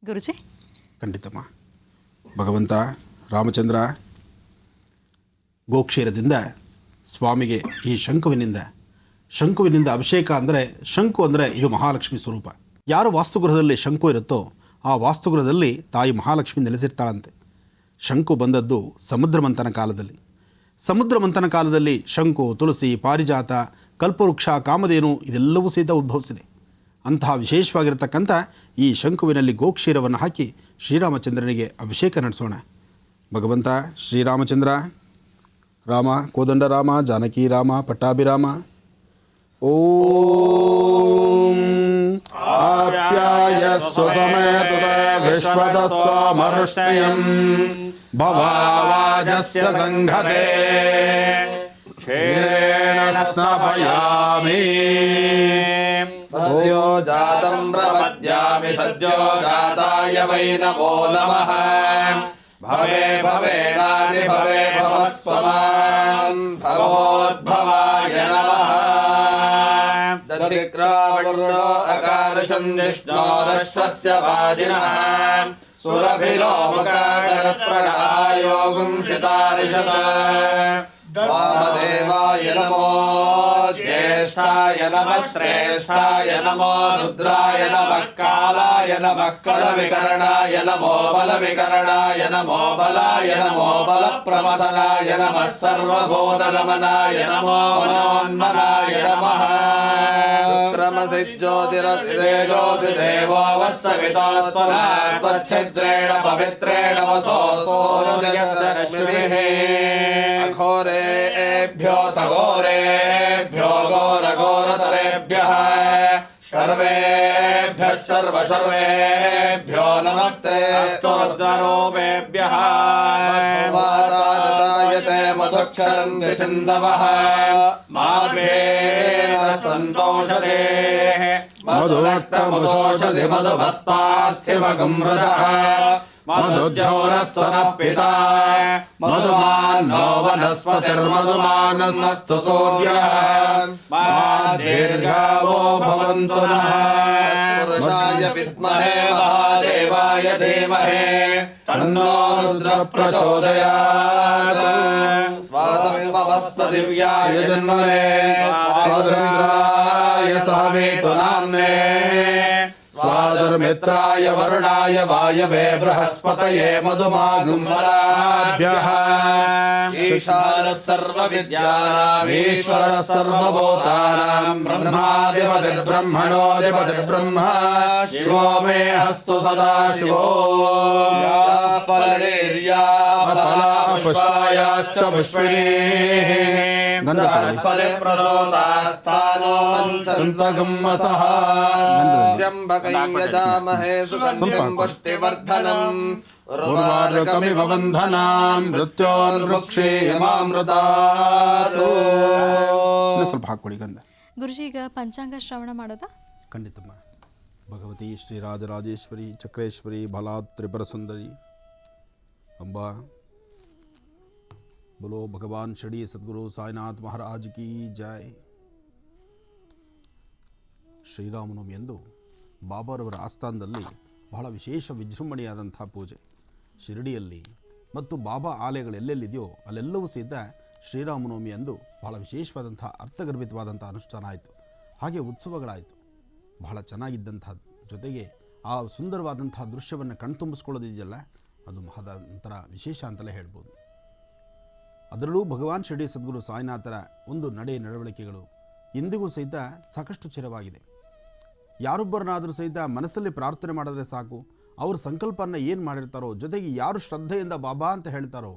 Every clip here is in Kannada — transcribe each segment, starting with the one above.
ಗುರುಜಿ. ಖಂಡಿತಮ್ಮ. ಭಗವಂತ ರಾಮಚಂದ್ರ ಗೋಕ್ಷೀರದಿಂದ ಸ್ವಾಮಿಗೆ ಈ ಶಂಕುವಿನಿಂದ ಅಭಿಷೇಕ ಅಂದರೆ, ಶಂಕು ಅಂದರೆ ಇದು ಮಹಾಲಕ್ಷ್ಮಿ ಸ್ವರೂಪ. ಯಾರು ವಾಸ್ತುಗೃಹದಲ್ಲಿ ಶಂಕು ಇರುತ್ತೋ ಆ ವಾಸ್ತುಗೃಹದಲ್ಲಿ ತಾಯಿ ಮಹಾಲಕ್ಷ್ಮಿ ನೆಲೆಸಿರ್ತಾಳಂತೆ. ಶಂಕು ಬಂದದ್ದು ಸಮುದ್ರ ಮಂಥನ ಕಾಲದಲ್ಲಿ ಶಂಕು, ತುಳಸಿ, ಪಾರಿಜಾತ, ಕಲ್ಪವೃಕ್ಷ, ಕಾಮಧೇನು ಇದೆಲ್ಲವೂ ಸಹಿತ ಉದ್ಭವಿಸಿದೆ. ಅಂತಹ ವಿಶೇಷವಾಗಿರತಕ್ಕಂಥ ಈ ಶಂಕುವಿನಲ್ಲಿ ಗೋಕ್ಷೀರವನ್ನು ಹಾಕಿ ಶ್ರೀರಾಮಚಂದ್ರನಿಗೆ ಅಭಿಷೇಕ ನಡೆಸೋಣ. ಭಗವಂತ ಶ್ರೀರಾಮಚಂದ್ರ, ರಾಮ ಕೋದಂಡ ರಾಮ, ಜಾನಕಿ ರಾಮ, ಪಟ್ಟಾಭಿರಾಮ. ಓಂ ಆಪ್ಯಾಯ ಸ್ವಸಮೇತದ ವಿಶ್ವದಸ್ವಮರುಷ್ಣಯಂ ಭವಾವಾಜಸ್ಯ ಸಂಘತೆ ಕ್ಷೀರೇಣ ಸ್ನಾಪಯಾಮಿ. ಸದ್ಯೋ ಜಾತಂ ಪ್ರಪದ್ಯಾಮಿ ಸದ್ಯೋ ಜಾತಾಯ ವೈ ನಮೋ ನಮಃ. ಭವೆ ಭವೇನಾದಿ ಭವೆ ಭವಸ್ವಮಾನ್ ಭವೋದ್ಭವಾಯ ನಮಃ. ದಧಿಕ್ರಾವರ್ಣೋ ಅಕಾರಶಂ ವಿಷ್ಣೋರಶ್ವಸ್ಯ ವಾಜಿನಃ ಸುರಭಿಲೋಮಕಾಕರತ್ಪ್ರಣಾಯೋಗುಂ ಶಿತಾರಿಷತ. ವಾಮದೇವಾಯ ನಮೋ ಜ್ಯೇಷ್ಠಾಯ ನಮಃ ಶ್ರೇಷ್ಠಾಯ ನಮೋ ರುದ್ರಾಯ ನಮಃ ಕಾಲಾಯ ನಮಃ ಕಲವಿಕರಣಾಯ ನಮೋ ಬಲವಿಕರಣಾಯ ನಮೋ ಬಲಾಯ ನಮೋ ಬಲಪ್ರಮದನಾಯ ನಮಃ ಸರ್ವಭೂತನಮನಾಯ ನಮೋ ಮನೋನ್ಮನಾಯ ನಮಃ. ಶುಕ್ರಮಸಿಜ್ಯೋತಿರಸಿತೇಜೋಸಿ ದೇವೋ ವತ್ಸವಿತೋತ್ಪನ್ನಾತ್ವಚ್ಛಿದ್ರೇಣ ಪವಿತ್ರೇಣ ವಸೋ ಸೋರ್ಜಸ್ರಶ್ಮಿಭಿಃ. ಅಘೋರೇಭ್ಯೋ ತಘೋರೇಭ್ಯೋ ಘೋರಘೋರತರೇಭ್ಯಃ ಸರ್ವೇಭ್ಯಃ ಸರ್ವೇಭ್ಯೋ ನಮಸ್ತೆ. ಸ್ತೋತ್ರರೂಪೇಭ್ಯಃ ಮಧುಮಾತಾಯತೆ ಮಧುಕ್ಷರಂತಿ ಸಿಂಧವಃ ಮಾಧ್ವೇನ ಸಂತೋಷದೇ ಮಧುರಕ್ತಮುಷೋಷಸಿ ಮಧುಭತ್ಪಾರ್ಥಿವಗಂ ರಜಃ ಮಧುದ್ಯೋರಸ್ವನಃ ಪಿತಾ ಮಧುಮಾನ್ನೋ ವನಸ್ಪತಿರ್ಮಧುಮಾನಸಸ್ತು ಸೂರ್ಯಃ ದೀರ್ಘಾವೋ ಭವಂತು ನಃ. ಪುರುಷಾಯ ವಿದ್ಮಹೇ ಮಹಾದೇವಾಯ ಧೀಮಹಿ ತನ್ನೋ ರುದ್ರಃ ಪ್ರಚೋದಯಾತ್. ಸ್ವಾತಃ ಪವಸ್ಸ ದಿವ್ಯಾಯ ಜನ್ಮನೇ ಸ್ವಾತಂತ್ರಾಯ ಸಹವೇತು ನಾಮ್ನೇ ಸ್ವಾದುರ್ಮಿತ್ರಾಯ ವರುಣಾಯ ವಾಯವೇ ಬೃಹಸ್ಪತಯೇ ಮಧುಮಾಗುಂಬರಾಭ್ಯಃ. ಈಶಾನಃ ಸರ್ವವಿದ್ಯಾನಾಂ ಈಶ್ವರಃ ಸರ್ವಭೂತಾನಾಂ ಬ್ರಹ್ಮಾಧಿಪತಿರ್ಬ್ರಹ್ಮಣೋಧಿಪತಿರ್ಬ್ರಹ್ಮ ಶಿವೋ ಮೇ ಅಸ್ತು ಸದಾ ಶಿವೋ. ಫಲೈರ್ಯಾಫಲಾಪುಷ್ಪಾಯಾಶ್ಚ ಪುಷ್ಪಿಣೀಃ ಬೃಹಸ್ಪತಿ ಪ್ರಸೋದಾಸ್ಥಾನೋ ಮಂಚಂತಗಮ್ಮಸಃ. ತ್ರ್ಯಂಬಕಂ ಯಜಾಮಹೇ ಸುಗಂಧಿಂ ಪುಷ್ಟಿವರ್ಧನಂ ಉರ್ವಾರುಕಮಿವ ಬಂಧನಾಂ ಮೃತ್ಯೋರ್ಮುಕ್ಷೀಯಮಾಮೃತಾತ್. ಸ್ವಲ್ಪ ಹಾಕ್ಕೊಳ್ಳಿ ಗಂಧ. ಗುರುಜಿ, ಈಗ ಪಂಚಾಂಗ ಶ್ರವಣ ಮಾಡೋದಾ? ಖಂಡಿತಮ್ಮ. ಭಗವತಿ ಶ್ರೀರಾಜರಾಜೇಶ್ವರಿ ಚಕ್ರೇಶ್ವರಿ ಬಲಾತ್ ತ್ರಿಪುರ ಸುಂದರಿ ಅಂಬಾ. बोलो भगवान शिरडी सद्गुरु साईनाथ महाराज की जय. ಶ್ರೀರಾಮನವಮಿ ಎಂದು ಬಾಬಾರವರ ಆಸ್ಥಾನದಲ್ಲಿ ಬಹಳ ವಿಶೇಷ ವಿಜೃಂಭಣೆಯಾದಂಥ ಪೂಜೆ ಶಿರಡಿಯಲ್ಲಿ ಮತ್ತು ಬಾಬಾ ಆಲಯಗಳೆಲ್ಲೆಲ್ಲಿದೆಯೋ ಅಲ್ಲೆಲ್ಲವೂ ಸಹಿತ ಶ್ರೀರಾಮನವಮಿ ಎಂದು ಬಹಳ ವಿಶೇಷವಾದಂಥ ಅರ್ಥಗರ್ಭಿತವಾದಂಥ ಅನುಷ್ಠಾನ ಆಯಿತು. ಹಾಗೆ ಉತ್ಸವಗಳಾಯಿತು. ಬಹಳ ಚೆನ್ನಾಗಿದ್ದಂಥ ಜೊತೆಗೆ ಆ ಸುಂದರವಾದಂಥ ದೃಶ್ಯವನ್ನು ಕಣ್ತುಂಬಿಸ್ಕೊಳ್ಳೋದಿದೆಯಲ್ಲ, ಅದು ಒಂಥರ ವಿಶೇಷ ಅಂತಲೇ ಹೇಳ್ಬೋದು. ಅದರಲ್ಲೂ ಭಗವಾನ್ ಶಿರಡಿ ಸದ್ಗುರು ಸಾಯಿನಾಥರ ಒಂದು ನಡವಳಿಕೆಗಳು ಇಂದಿಗೂ ಸಹಿತ ಸಾಕಷ್ಟು ಚಿರವಾಗಿದೆ. ಯಾರೊಬ್ಬರನ್ನಾದರೂ ಸಹಿತ ಮನಸ್ಸಲ್ಲಿ ಪ್ರಾರ್ಥನೆ ಮಾಡಿದ್ರೆ ಸಾಕು, ಅವ್ರ ಸಂಕಲ್ಪನ ಏನು ಮಾಡಿರ್ತಾರೋ, ಜೊತೆಗೆ ಯಾರು ಶ್ರದ್ಧೆಯಿಂದ ಬಾಬಾ ಅಂತ ಹೇಳ್ತಾರೋ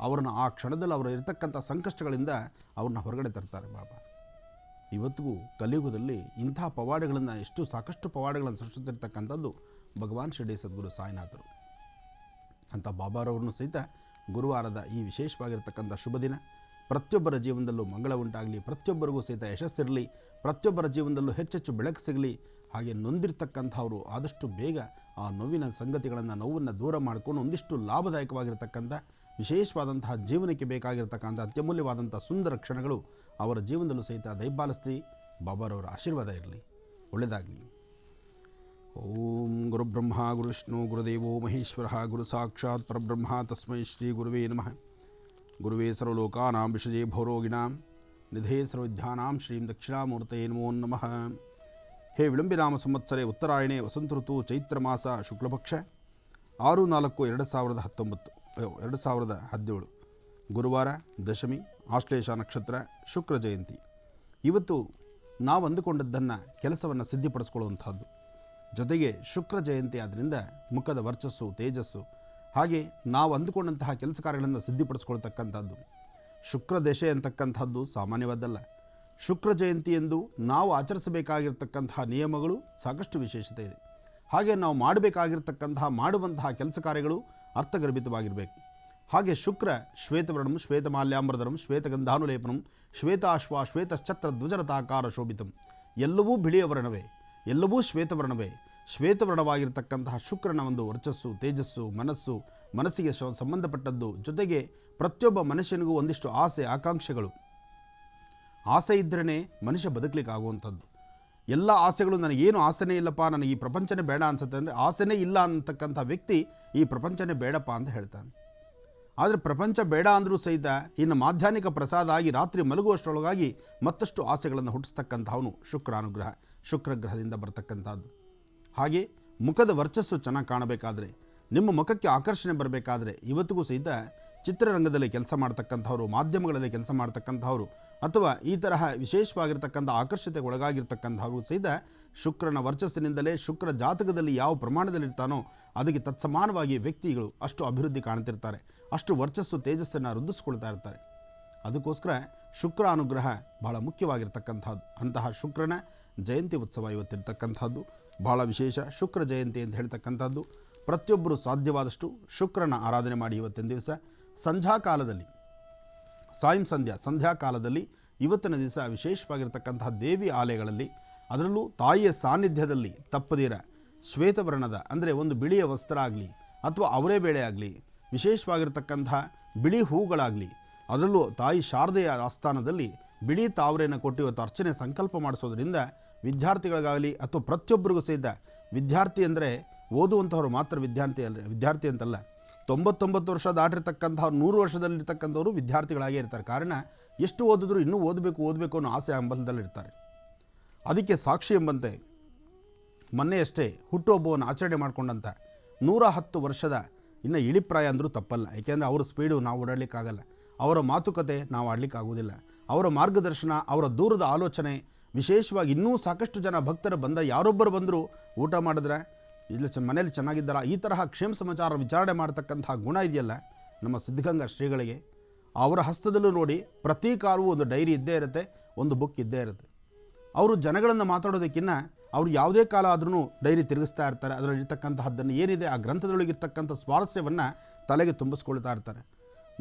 ಅವ್ರನ್ನ ಆ ಕ್ಷಣದಲ್ಲಿ ಅವರು ಇರತಕ್ಕಂಥ ಸಂಕಷ್ಟಗಳಿಂದ ಅವ್ರನ್ನ ಹೊರಗಡೆ ತರ್ತಾರೆ ಬಾಬಾ. ಇವತ್ತಿಗೂ ಕಲಿಯುಗದಲ್ಲಿ ಇಂಥ ಪವಾಡಗಳನ್ನು ಸಾಕಷ್ಟು ಪವಾಡಗಳನ್ನು ಸೃಷ್ಟಿಸಿರ್ತಕ್ಕಂಥದ್ದು ಭಗವಾನ್ ಶಿರಡಿ ಸದ್ಗುರು ಸಾಯಿನಾಥರು. ಅಂಥ ಬಾಬಾರವ್ರನ್ನು ಸಹಿತ ಗುರುವಾರದ ಈ ವಿಶೇಷವಾಗಿರ್ತಕ್ಕಂಥ ಶುಭ ದಿನ ಪ್ರತಿಯೊಬ್ಬರ ಜೀವನದಲ್ಲೂ ಮಂಗಳ ಉಂಟಾಗಲಿ, ಪ್ರತಿಯೊಬ್ಬರಿಗೂ ಸಹಿತ ಯಶಸ್ಸಿರಲಿ, ಪ್ರತಿಯೊಬ್ಬರ ಜೀವನದಲ್ಲೂ ಹೆಚ್ಚೆಚ್ಚು ಬೆಳಕು ಸಿಗಲಿ. ಹಾಗೆ ನೊಂದಿರ್ತಕ್ಕಂಥವರು ಆದಷ್ಟು ಬೇಗ ಆ ನೋವಿನ ನೋವನ್ನು ದೂರ ಮಾಡಿಕೊಂಡು ಒಂದಿಷ್ಟು ಲಾಭದಾಯಕವಾಗಿರ್ತಕ್ಕಂಥ ವಿಶೇಷವಾದಂತಹ ಜೀವನಕ್ಕೆ ಬೇಕಾಗಿರ್ತಕ್ಕಂಥ ಅತ್ಯಮೂಲ್ಯವಾದಂಥ ಸುಂದರ ಕ್ಷಣಗಳು ಅವರ ಜೀವನದಲ್ಲೂ ಸಹಿತ ದೈಪಾಲಿಸ್ಲಿ. ಬಾಬಾರವರ ಆಶೀರ್ವಾದ ಇರಲಿ. ಒಳ್ಳೆಯದಾಗಲಿ. ಓಂ ಗುರುಬ್ರಹ್ಮ ಗುರುವಿಷ್ಣು ಗುರುದೇವೋ ಮಹೇಶ್ವರ ಗುರು ಸಾಕ್ಷಾತ್ ಪರಬ್ರಹ್ಮ ತಸ್ಮೈ ಶ್ರೀ ಗುರುವೇ ನಮಃ. ಗುರುವೇ ಸರ್ವಲೋಕಾನಾಂ ವಿಷಜೇ ಭೌರೋಗಿಣಾಂ ನಿಧೇ ಸರ್ವವಿದ್ಯಾನಾಂ ಶ್ರೀಂ ದಕ್ಷಿಣಾಮೂರ್ತಯೇ ನಮೋ ನಮಃ. ಹೇ ವಿಳಂಬಿನಾಮ ಸಂವತ್ಸರೆ ಉತ್ತರಾಯಣೆ ವಸಂತ ಋತು ಚೈತ್ರ ಮಾಸ ಶುಕ್ಲಪಕ್ಷ 6/4/2017 ಗುರುವಾರ ದಶಮಿ ಆಶ್ಲೇಷ ನಕ್ಷತ್ರ ಶುಕ್ರ ಜಯಂತಿ. ಇವತ್ತು ನಾವು ಅಂದುಕೊಂಡದ್ದನ್ನು ಕೆಲಸವನ್ನು ಸಿದ್ಧಿಪಡಿಸ್ಕೊಳ್ಳುವಂಥದ್ದು. ಜೊತೆಗೆ ಶುಕ್ರ ಜಯಂತಿ ಆದ್ದರಿಂದ ಮುಖದ ವರ್ಚಸ್ಸು ತೇಜಸ್ಸು ಹಾಗೆ ನಾವು ಅಂದುಕೊಂಡಂತಹ ಕೆಲಸ ಕಾರ್ಯಗಳನ್ನು ಸಿದ್ಧಿಪಡಿಸ್ಕೊಳ್ತಕ್ಕಂಥದ್ದು. ಶುಕ್ರ ದಶೆ ಅಂತಕ್ಕಂಥದ್ದು ಸಾಮಾನ್ಯವಾದ್ದಲ್ಲ. ಶುಕ್ರ ಜಯಂತಿ ಎಂದು ನಾವು ಆಚರಿಸಬೇಕಾಗಿರ್ತಕ್ಕಂತಹ ನಿಯಮಗಳು ಸಾಕಷ್ಟು ವಿಶೇಷತೆ ಇದೆ. ಹಾಗೆ ನಾವು ಮಾಡುವಂತಹ ಕೆಲಸ ಕಾರ್ಯಗಳು ಅರ್ಥಗರ್ಭಿತವಾಗಿರಬೇಕು. ಹಾಗೆ ಶುಕ್ರ ಶ್ವೇತವರ್ಣಂ ಶ್ವೇತಮಾಲ್ಯಾಂಬರಧರಂ ಶ್ವೇತಗಂಧಾನುಲೇಪನಂ ಶ್ವೇತಾಶ್ವ ಶ್ವೇತಶ್ಚತ್ರ ಧ್ವಜರಥಾಕಾರ ಶೋಭಿತಂ. ಎಲ್ಲವೂ ಬಿಳಿಯ ವರ್ಣವೇ, ಎಲ್ಲವೂ ಶ್ವೇತವರ್ಣವೇ. ಶ್ವೇತವರ್ಣವಾಗಿರ್ತಕ್ಕಂತಹ ಶುಕ್ರನ ಒಂದು ವರ್ಚಸ್ಸು ತೇಜಸ್ಸು ಮನಸ್ಸಿಗೆ ಸಂಬಂಧಪಟ್ಟದ್ದು. ಜೊತೆಗೆ ಪ್ರತಿಯೊಬ್ಬ ಮನುಷ್ಯನಿಗೂ ಒಂದಿಷ್ಟು ಆಸೆ ಆಕಾಂಕ್ಷೆಗಳು. ಆಸೆ ಇದ್ರೇ ಮನುಷ್ಯ ಬದುಕಲಿಕ್ಕೆ ಆಗುವಂಥದ್ದು. ಎಲ್ಲ ಆಸೆಗಳು ನನಗೇನು ಆಸೆನೇ ಇಲ್ಲಪ್ಪ, ನನಗೆ ಈ ಪ್ರಪಂಚನೇ ಬೇಡ ಅನ್ಸುತ್ತೆ ಅಂದರೆ ಆಸೆನೇ ಇಲ್ಲ ಅಂತಕ್ಕಂಥ ವ್ಯಕ್ತಿ ಈ ಪ್ರಪಂಚನೇ ಬೇಡಪ್ಪ ಅಂತ ಹೇಳ್ತಾನೆ. ಆದರೆ ಪ್ರಪಂಚ ಬೇಡ ಅಂದರೂ ಸಹಿತ ಇನ್ನು ಮಾಧ್ಯಾಹ್ನಿಕ ಪ್ರಸಾದ ಆಗಿ ರಾತ್ರಿ ಮಲಗುವಷ್ಟರೊಳಗಾಗಿ ಮತ್ತಷ್ಟು ಆಸೆಗಳನ್ನು ಹುಟ್ಟಿಸ್ತಕ್ಕಂಥವನು ಶುಕ್ರಾನುಗ್ರಹ, ಶುಕ್ರಗ್ರಹದಿಂದ ಬರ್ತಕ್ಕಂಥದ್ದು. ಹಾಗೆ ಮುಖದ ವರ್ಚಸ್ಸು ಚೆನ್ನಾಗಿ ಕಾಣಬೇಕಾದ್ರೆ, ನಿಮ್ಮ ಮುಖಕ್ಕೆ ಆಕರ್ಷಣೆ ಬರಬೇಕಾದ್ರೆ ಇವತ್ತಿಗೂ ಸಹಿತ ಚಿತ್ರರಂಗದಲ್ಲಿ ಕೆಲಸ ಮಾಡ್ತಕ್ಕಂಥವ್ರು, ಮಾಧ್ಯಮಗಳಲ್ಲಿ ಕೆಲಸ ಮಾಡ್ತಕ್ಕಂಥವ್ರು ಅಥವಾ ಈ ತರಹ ವಿಶೇಷವಾಗಿರ್ತಕ್ಕಂಥ ಆಕರ್ಷತೆಗೆ ಒಳಗಾಗಿರ್ತಕ್ಕಂಥವ್ರು ಸಹಿತ ಶುಕ್ರನ ವರ್ಚಸ್ಸಿನಿಂದಲೇ, ಶುಕ್ರ ಜಾತಕದಲ್ಲಿ ಯಾವ ಪ್ರಮಾಣದಲ್ಲಿರ್ತಾನೋ ಅದಕ್ಕೆ ತತ್ಸಮಾನವಾಗಿ ವ್ಯಕ್ತಿಗಳು ಅಷ್ಟು ಅಭಿವೃದ್ಧಿ ಕಾಣ್ತಿರ್ತಾರೆ, ಅಷ್ಟು ವರ್ಚಸ್ಸು ತೇಜಸ್ಸನ್ನು ವೃದ್ಧಿಸ್ಕೊಳ್ತಾ ಇರ್ತಾರೆ. ಅದಕ್ಕೋಸ್ಕರ ಶುಕ್ರ ಅನುಗ್ರಹ ಬಹಳ ಮುಖ್ಯವಾಗಿರ್ತಕ್ಕಂಥದ್ದು. ಅಂತಹ ಶುಕ್ರನ ಜಯಂತಿ ಉತ್ಸವ ಇವತ್ತಿರ್ತಕ್ಕಂಥದ್ದು ಬಹಳ ವಿಶೇಷ. ಶುಕ್ರ ಜಯಂತಿ ಅಂತ ಹೇಳ್ತಕ್ಕಂಥದ್ದು ಪ್ರತಿಯೊಬ್ಬರು ಸಾಧ್ಯವಾದಷ್ಟು ಶುಕ್ರನ ಆರಾಧನೆ ಮಾಡಿ ಇವತ್ತಿನ ದಿವಸ ಸಂಧ್ಯಾಕಾಲದಲ್ಲಿ, ಸಂಧ್ಯಾಕಾಲದಲ್ಲಿ ಇವತ್ತಿನ ದಿವಸ ವಿಶೇಷವಾಗಿರ್ತಕ್ಕಂತಹ ದೇವಿ ಆಲಯಗಳಲ್ಲಿ, ಅದರಲ್ಲೂ ತಾಯಿಯ ಸಾನ್ನಿಧ್ಯದಲ್ಲಿ ತಪ್ಪದಿರ ಶ್ವೇತವರ್ಣದ ಅಂದರೆ ಒಂದು ಬಿಳಿಯ ವಸ್ತ್ರ ಆಗಲಿ ಅಥವಾ ಅವರೇ ಬೇಳೆ ಆಗಲಿ, ವಿಶೇಷವಾಗಿರ್ತಕ್ಕಂತಹ ಬಿಳಿ ಹೂಗಳಾಗಲಿ, ಅದರಲ್ಲೂ ತಾಯಿ ಶಾರದೆಯ ಆಸ್ಥಾನದಲ್ಲಿ ಬಿಳಿ ತಾವರೆಯನ್ನು ಕೊಟ್ಟು ಇವತ್ತು ಅರ್ಚನೆ ಸಂಕಲ್ಪ ಮಾಡಿಸೋದ್ರಿಂದ ವಿದ್ಯಾರ್ಥಿಗಳಿಗಾಗಲಿ ಅಥವಾ ಪ್ರತಿಯೊಬ್ಬರಿಗೂ ಸಹಿತ, ವಿದ್ಯಾರ್ಥಿ ಅಂದರೆ ಓದುವಂಥವ್ರು ಮಾತ್ರ ವಿದ್ಯಾರ್ಥಿ ಅಂತಲ್ಲ, 99 ವರ್ಷ ದಾಟಿರ್ತಕ್ಕಂಥವ್ರು 100 ವರ್ಷದಲ್ಲಿರ್ತಕ್ಕಂಥವ್ರು ವಿದ್ಯಾರ್ಥಿಗಳಾಗೇ ಇರ್ತಾರೆ. ಕಾರಣ ಎಷ್ಟು ಓದಿದ್ರು ಇನ್ನೂ ಓದಬೇಕು ಅನ್ನೋ ಆಸೆ ಹಂಬಲದಲ್ಲಿರ್ತಾರೆ. ಅದಕ್ಕೆ ಸಾಕ್ಷಿ ಎಂಬಂತೆ ಮೊನ್ನೆಯಷ್ಟೇ ಹುಟ್ಟುಹಬ್ಬವನ್ನು ಆಚರಣೆ ಮಾಡಿಕೊಂಡಂಥ 110 ವರ್ಷದ ಇನ್ನು ಇಳಿಪ್ರಾಯ ಅಂದರೂ ತಪ್ಪಲ್ಲ. ಏಕೆಂದರೆ ಅವರ ಸ್ಪೀಡು ನಾವು ಓಡಾಡಲಿಕ್ಕಾಗಲ್ಲ, ಅವರ ಮಾತುಕತೆ ನಾವು ಆಡಲಿಕ್ಕಾಗೋದಿಲ್ಲ, ಅವರ ಮಾರ್ಗದರ್ಶನ, ಅವರ ದೂರದ ಆಲೋಚನೆ, ವಿಶೇಷವಾಗಿ ಇನ್ನೂ ಸಾಕಷ್ಟು ಜನ ಭಕ್ತರು ಯಾರೊಬ್ಬರು ಬಂದರೂ ಊಟ ಮಾಡಿದ್ರೆ ಇಲ್ಲ ಮನೇಲಿ ಚೆನ್ನಾಗಿದ್ದಾರ, ಈ ತರಹ ಕ್ಷೇಮ ಸಮಾಚಾರ ವಿಚಾರಣೆ ಮಾಡ್ತಕ್ಕಂಥ ಗುಣ ಇದೆಯಲ್ಲ ನಮ್ಮ ಸಿದ್ಧಗಂಗಾ ಶ್ರೀಗಳಿಗೆ. ಅವರ ಹಸ್ತದಲ್ಲೂ ನೋಡಿ ಪ್ರತಿ ಕಾಲವೂ ಒಂದು ಡೈರಿ ಇದ್ದೇ ಇರುತ್ತೆ, ಒಂದು ಬುಕ್ ಇದ್ದೇ ಇರುತ್ತೆ. ಅವರು ಜನಗಳನ್ನು ಮಾತಾಡೋದಕ್ಕಿಂತ ಅವರು ಯಾವುದೇ ಕಾಲ ಆದ್ರೂ ಡೈರಿ ತಿರುಗಿಸ್ತಾ ಇರ್ತಾರೆ. ಅದರಲ್ಲಿರ್ತಕ್ಕಂತಹದ್ದನ್ನು ಏನಿದೆ ಆ ಗ್ರಂಥದೊಳಗಿರ್ತಕ್ಕಂಥ ಸ್ವಾರಸ್ಯವನ್ನು ತಲೆಗೆ ತುಂಬಿಸ್ಕೊಳ್ತಾ ಇರ್ತಾರೆ.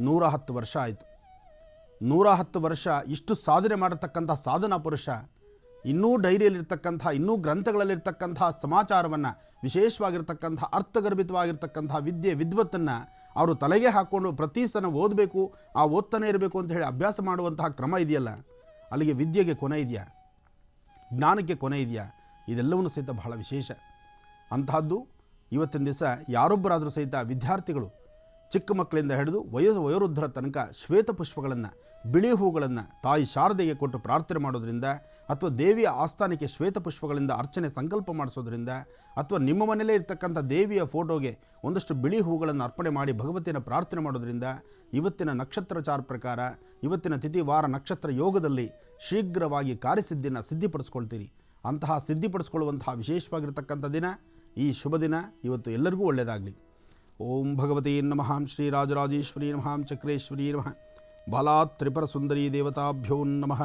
110 ವರ್ಷ ಆಯಿತು. 110 ವರ್ಷ ಇಷ್ಟು ಸಾಧನೆ ಮಾಡತಕ್ಕಂಥ ಸಾಧನಾ ಪುರುಷ ಇನ್ನೂ ಡೈರಿಯಲ್ಲಿರ್ತಕ್ಕಂಥ, ಇನ್ನೂ ಗ್ರಂಥಗಳಲ್ಲಿರ್ತಕ್ಕಂಥ ಸಮಾಚಾರವನ್ನು, ವಿಶೇಷವಾಗಿರ್ತಕ್ಕಂಥ ಅರ್ಥಗರ್ಭಿತವಾಗಿರ್ತಕ್ಕಂಥ ವಿದ್ವತ್ತನ್ನು ಅವರು ತಲೆಗೆ ಹಾಕ್ಕೊಂಡು ಪ್ರತಿ ಸಲ ಓದಬೇಕು, ಆ ಓದ್ತಾನೆ ಇರಬೇಕು ಅಂತ ಹೇಳಿ ಅಭ್ಯಾಸ ಮಾಡುವಂತಹ ಕ್ರಮ ಇದೆಯಲ್ಲ, ಅಲ್ಲಿಗೆ ವಿದ್ಯೆಗೆ ಕೊನೆ ಇದೆಯಾ, ಜ್ಞಾನಕ್ಕೆ ಕೊನೆ ಇದೆಯಾ? ಇದೆಲ್ಲವನ್ನೂ ಸಹಿತ ಬಹಳ ವಿಶೇಷ. ಅಂತಹದ್ದು ಇವತ್ತಿನ ದಿವಸ ಯಾರೊಬ್ಬರಾದರೂ ಸಹಿತ ವಿದ್ಯಾರ್ಥಿಗಳು ಚಿಕ್ಕ ಮಕ್ಕಳಿಂದ ಹಿಡಿದು ವಯೋವೃದ್ಧರ ತನಕ ಶ್ವೇತ ಪುಷ್ಪಗಳನ್ನು, ಬಿಳಿ ಹೂಗಳನ್ನು ತಾಯಿ ಶಾರದೆಗೆ ಕೊಟ್ಟು ಪ್ರಾರ್ಥನೆ ಮಾಡೋದ್ರಿಂದ, ಅಥವಾ ದೇವಿಯ ಆಸ್ಥಾನಕ್ಕೆ ಶ್ವೇತ ಪುಷ್ಪಗಳಿಂದ ಅರ್ಚನೆ ಸಂಕಲ್ಪ ಮಾಡಿಸೋದ್ರಿಂದ, ಅಥವಾ ನಿಮ್ಮ ಮನೆಯಲ್ಲೇ ಇರ್ತಕ್ಕಂಥ ದೇವಿಯ ಫೋಟೋಗೆ ಒಂದಷ್ಟು ಬಿಳಿ ಹೂಗಳನ್ನು ಅರ್ಪಣೆ ಮಾಡಿ ಭಗವತಿಯನ್ನು ಪ್ರಾರ್ಥನೆ ಮಾಡೋದ್ರಿಂದ ಇವತ್ತಿನ ನಕ್ಷತ್ರಚಾರ ಪ್ರಕಾರ, ಇವತ್ತಿನ ತಿಥಿ ವಾರ ನಕ್ಷತ್ರ ಯೋಗದಲ್ಲಿ ಶೀಘ್ರವಾಗಿ ಕಾರ್ಯಸಿದ್ಧಿಯನ್ನು ಸಿದ್ಧಿಪಡಿಸ್ಕೊಳ್ತೀರಿ. ಅಂತಹ ಸಿದ್ಧಿಪಡಿಸ್ಕೊಳ್ಳುವಂತಹ ವಿಶೇಷವಾಗಿರ್ತಕ್ಕಂಥ ದಿನ, ಈ ಶುಭ ದಿನ ಇವತ್ತು ಎಲ್ಲರಿಗೂ ಒಳ್ಳೆಯದಾಗಲಿ. ಓಂ ಭಗವತಿ ನಮಃ ಶ್ರೀರಾಜರಾಜೇಶ್ವರಿ ನಮಃ ಚಕ್ರೇಶ್ವರಿ ನಮಃ ಬಾಲಾ ತ್ರಿಪುರ ಸುಂದರಿ ದೇವತಾಭ್ಯೋ ನಮಃ.